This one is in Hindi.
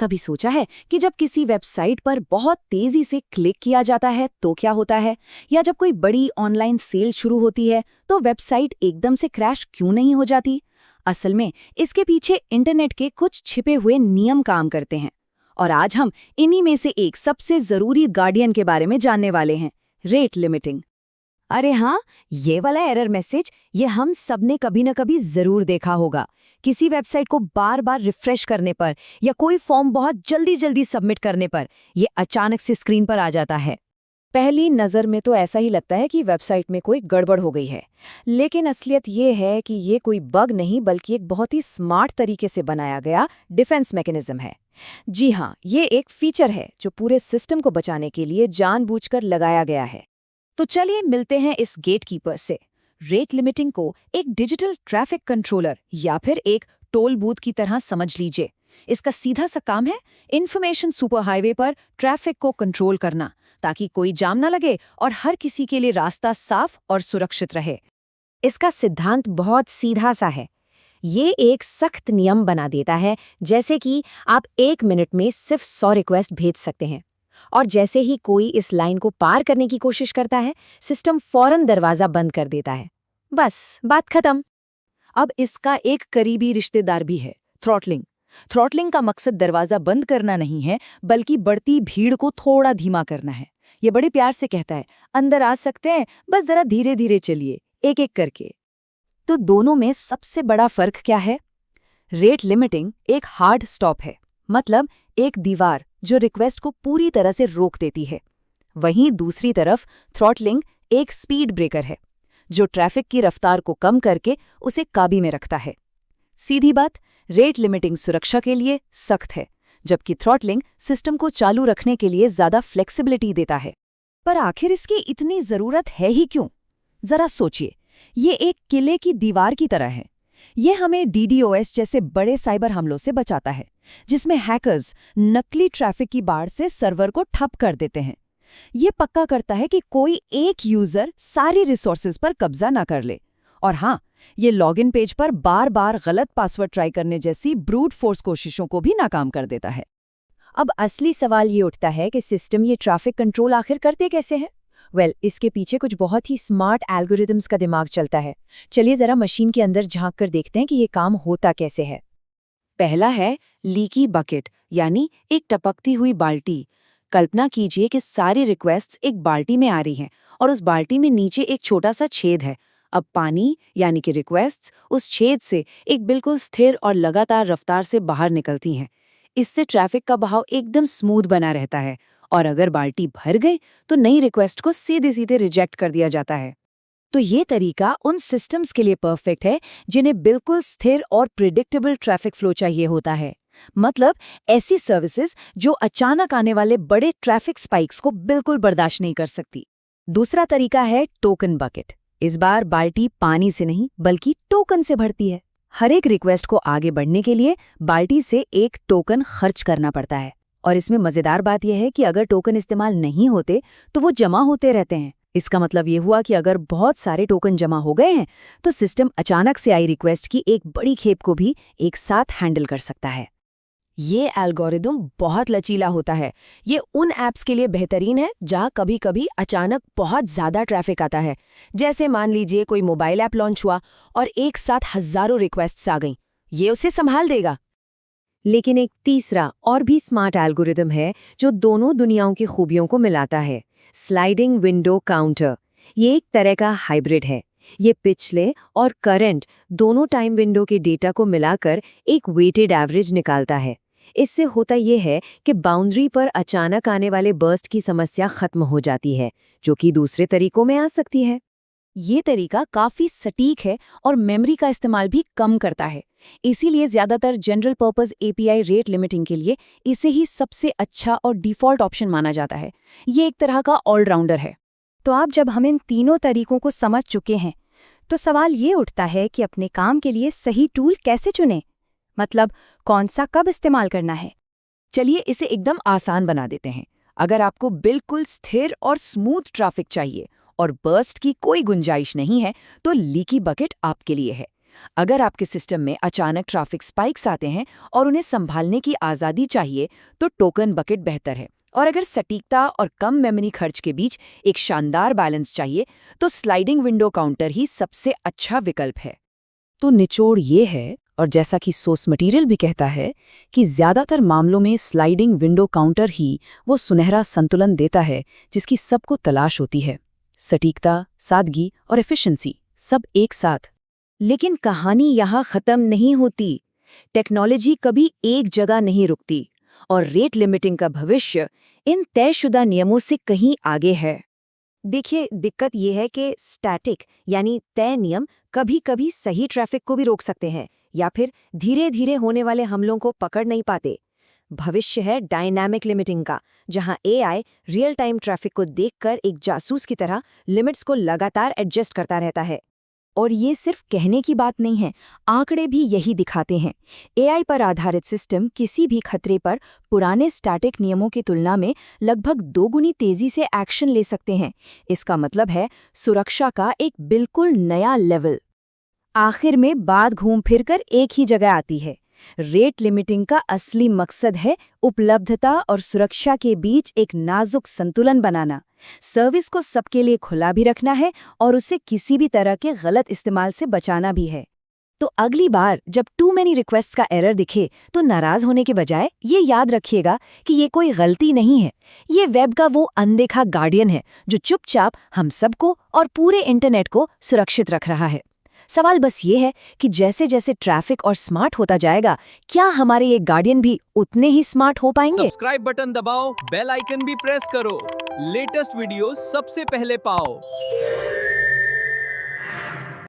कभी सोचा है कि जब किसी वेबसाइट पर बहुत तेजी से क्लिक किया जाता है तो क्या होता है, या जब कोई बड़ी ऑनलाइन सेल शुरू होती है तो वेबसाइट एकदम से क्रैश क्यों नहीं हो जाती? असल में इसके पीछे इंटरनेट के कुछ छिपे हुए नियम काम करते हैं, और आज हम इन्हीं में से एक सबसे जरूरी गार्डियन के बारे में जानने वाले हैं, रेट लिमिटिंग। अरे हाँ, ये वाला एरर मैसेज ये हम सबने कभी न कभी जरूर देखा होगा। किसी वेबसाइट को बार बार रिफ्रेश करने पर या कोई फॉर्म बहुत जल्दी जल्दी सबमिट करने पर ये अचानक से स्क्रीन पर आ जाता है। पहली नज़र में तो ऐसा ही लगता है कि वेबसाइट में कोई गड़बड़ हो गई है, लेकिन असलियत ये है कि ये कोई बग नहीं बल्कि एक बहुत ही स्मार्ट तरीके से बनाया गया डिफेंस मैकेनिज्म है। जी हाँ, ये एक फीचर है जो पूरे सिस्टम को बचाने के लिए जानबूझकर लगाया गया है। तो चलिए मिलते हैं इस गेटकीपर से। रेट लिमिटिंग को एक डिजिटल ट्रैफिक कंट्रोलर या फिर एक टोल बूथ की तरह समझ लीजिए। इसका सीधा सा काम है इंफॉर्मेशन सुपर हाईवे पर ट्रैफिक को कंट्रोल करना, ताकि कोई जाम न लगे और हर किसी के लिए रास्ता साफ और सुरक्षित रहे। इसका सिद्धांत बहुत सीधा सा है। ये एक सख्त नियम बना देता है, जैसे कि आप 1 मिनट में सिर्फ 100 रिक्वेस्ट भेज सकते हैं, और जैसे ही कोई इस लाइन को पार करने की कोशिश करता है, सिस्टम फौरन दरवाजा बंद कर देता है। बस बात खत्म। अब इसका एक करीबी रिश्तेदार भी है, थ्रॉटलिंग। थ्रॉटलिंग का मकसद दरवाजा बंद करना नहीं है, बल्कि बढ़ती भीड़ को थोड़ा धीमा करना है। ये बड़े प्यार से कहता है, अंदर आ सकते हैं, बस जरा धीरे धीरे चलिए, एक एक करके। तो दोनों में सबसे बड़ा फर्क क्या है? रेट लिमिटिंग एक हार्ड स्टॉप है, मतलब एक दीवार जो रिक्वेस्ट को पूरी तरह से रोक देती है। वहीं दूसरी तरफ थ्रॉटलिंग एक स्पीड ब्रेकर है, जो ट्रैफिक की रफ्तार को कम करके उसे काबू में रखता है। सीधी बात, रेट लिमिटिंग सुरक्षा के लिए सख्त है, जबकि थ्रॉटलिंग सिस्टम को चालू रखने के लिए ज्यादा फ्लेक्सिबिलिटी देता है। पर आखिर इसकी इतनी जरूरत है ही क्यों? जरा सोचिए, ये एक किले की दीवार की तरह है। ये हमें DDoS जैसे बड़े साइबर हमलों से बचाता है, जिसमें हैकर्स नकली ट्रैफिक की बाढ़ से सर्वर को ठप कर देते हैं। ये पक्का करता है कि कोई एक यूजर सारी रिसोर्सेज पर कब्जा ना कर ले। और हाँ, ये लॉगिन पेज पर बार बार गलत पासवर्ड ट्राई करने जैसी ब्रूट फोर्स कोशिशों को भी नाकाम कर देता है। अब असली सवाल ये उठता है कि सिस्टम ये ट्रैफिक कंट्रोल आखिर करते कैसे हैं? इसके पीछे कुछ बहुत ही स्मार्ट एल्गोरिदम्स का दिमाग चलता है। चलिए जरा मशीन के अंदर झांक कर देखते हैं कि ये काम होता कैसे है। पहला है लीकी बकेट, यानी एक टपकती हुई बाल्टी। कल्पना कीजिए कि सारी रिक्वेस्ट्स एक बाल्टी में आ रही हैं और उस बाल्टी में नीचे एक छोटा सा छेद है। अब पानी यानी कि रिक्वेस्ट्स उस छेद से एक बिल्कुल स्थिर और लगातार रफ्तार से बाहर निकलती हैं। इससे ट्रैफिक का बहाव एकदम स्मूथ बना रहता है, और अगर बाल्टी भर गई तो नई रिक्वेस्ट को सीधे सीधे रिजेक्ट कर दिया जाता है। तो ये तरीका उन सिस्टम्स के लिए परफेक्ट है जिन्हें बिल्कुल स्थिर और प्रिडिक्टेबल ट्रैफिक फ्लो चाहिए होता है। मतलब ऐसी सर्विसेज जो अचानक आने वाले बड़े ट्रैफिक स्पाइक्स को बिल्कुल बर्दाश्त नहीं कर सकती। दूसरा तरीका है टोकन बकेट। इस बार बाल्टी पानी से नहीं बल्कि टोकन से भरती है। हर एक रिक्वेस्ट को आगे बढ़ने के लिए बाल्टी से एक टोकन खर्च करना पड़ता है, और इसमें मजेदार बात यह है कि अगर टोकन इस्तेमाल नहीं होते तो वो जमा होते रहते हैं। इसका मतलब ये हुआ कि अगर बहुत सारे टोकन जमा हो गए हैं तो सिस्टम अचानक से आई रिक्वेस्ट की एक बड़ी खेप को भी एक साथ हैंडल कर सकता है। ये एल्गोरिदम बहुत लचीला होता है। ये उन ऐप्स के लिए बेहतरीन है जहां कभी कभी अचानक बहुत ज़्यादा ट्रैफिक आता है। जैसे मान लीजिए कोई मोबाइल ऐप लॉन्च हुआ और एक साथ हज़ारों रिक्वेस्ट्स आ गईं, ये उसे संभाल देगा। लेकिन एक तीसरा और भी स्मार्ट एल्गोरिदम है जो दोनों दुनियाओं की खूबियों को मिलाता है, स्लाइडिंग विंडो काउंटर। ये एक तरह का हाइब्रिड है। ये पिछले और करंट दोनों टाइम विंडो के डेटा को मिलाकर एक वेटेड एवरेज निकालता है। इससे होता यह है कि बाउंड्री पर अचानक आने वाले बर्स्ट की समस्या खत्म हो जाती है, जो कि दूसरे तरीकों में आ सकती है। ये तरीका काफी सटीक है और मेमोरी का इस्तेमाल भी कम करता है। इसीलिए ज्यादातर general purpose API rate limiting के लिए इसे ही सबसे अच्छा और डिफॉल्ट ऑप्शन माना जाता है। ये एक तरह का ऑलराउंडर है। तो आप जब हम इन तीनों तरीकों को समझ चुके हैं, तो सवाल ये उठता है कि अपने काम के लिए सही टूल कैसे चुनें? मतलब कौन सा कब इस्तेमाल करना है? चलिए इसे एकदम आसान बना देते हैं। अगर आपको बिल्कुल स्थिर और स्मूथ ट्रैफिक चाहिए और बर्स्ट की कोई गुंजाइश नहीं है, तो लीकी बकेट आपके लिए है। अगर आपके सिस्टम में अचानक ट्रैफिक स्पाइक्स आते हैं और उन्हें संभालने की आज़ादी चाहिए तो टोकन बकेट बेहतर है। और अगर सटीकता और कम मेमोरी खर्च के बीच एक शानदार बैलेंस चाहिए तो स्लाइडिंग विंडो काउंटर ही सबसे अच्छा विकल्प है। तो निचोड़ ये है, और जैसा कि सोर्स मटेरियल भी कहता है, कि ज़्यादातर मामलों में स्लाइडिंग विंडो काउंटर ही वो सुनहरा संतुलन देता है जिसकी सबको तलाश होती है। सटीकता, सादगी और एफिशिएंसी सब एक साथ। लेकिन कहानी यहाँ खत्म नहीं होती। टेक्नोलॉजी कभी एक जगह नहीं रुकती और रेट लिमिटिंग का भविष्य इन तयशुदा नियमों से कहीं आगे है। देखिए, दिक्कत यह है कि स्टैटिक यानी तय नियम कभी-कभी सही ट्रैफिक को भी रोक सकते हैं या फिर धीरे-धीरे होने वाले हमलों को पकड़ नहीं पाते। भविष्य है डायनामिक लिमिटिंग का, जहां एआई रियल टाइम ट्रैफिक को देखकर एक जासूस की तरह लिमिट्स को लगातार एडजस्ट करता रहता है। और ये सिर्फ कहने की बात नहीं है, आंकड़े भी यही दिखाते हैं। एआई पर आधारित सिस्टम किसी भी खतरे पर पुराने स्टैटिक नियमों की तुलना में लगभग 2 गुनी तेजी से एक्शन ले सकते हैं। इसका मतलब है सुरक्षा का एक बिल्कुल नया लेवल। आखिर में बात घूम फिर कर एक ही जगह आती है। रेट लिमिटिंग का असली मकसद है उपलब्धता और सुरक्षा के बीच एक नाजुक संतुलन बनाना। सर्विस को सबके लिए खुला भी रखना है और उसे किसी भी तरह के गलत इस्तेमाल से बचाना भी है। तो अगली बार जब टू मेनी रिक्वेस्ट्स का एरर दिखे तो नाराज होने के बजाय ये याद रखिएगा कि ये कोई गलती नहीं है। ये वेब का वो अनदेखा गार्डियन है जो चुपचाप हम सबको और पूरे इंटरनेट को सुरक्षित रख रहा है। सवाल बस ये है कि जैसे जैसे ट्रैफिक और स्मार्ट होता जाएगा, क्या हमारे ये गार्डियन भी उतने ही स्मार्ट हो पाएंगे? सब्सक्राइब बटन दबाओ, बेल आइकन भी प्रेस करो, लेटेस्ट वीडियो सबसे पहले पाओ।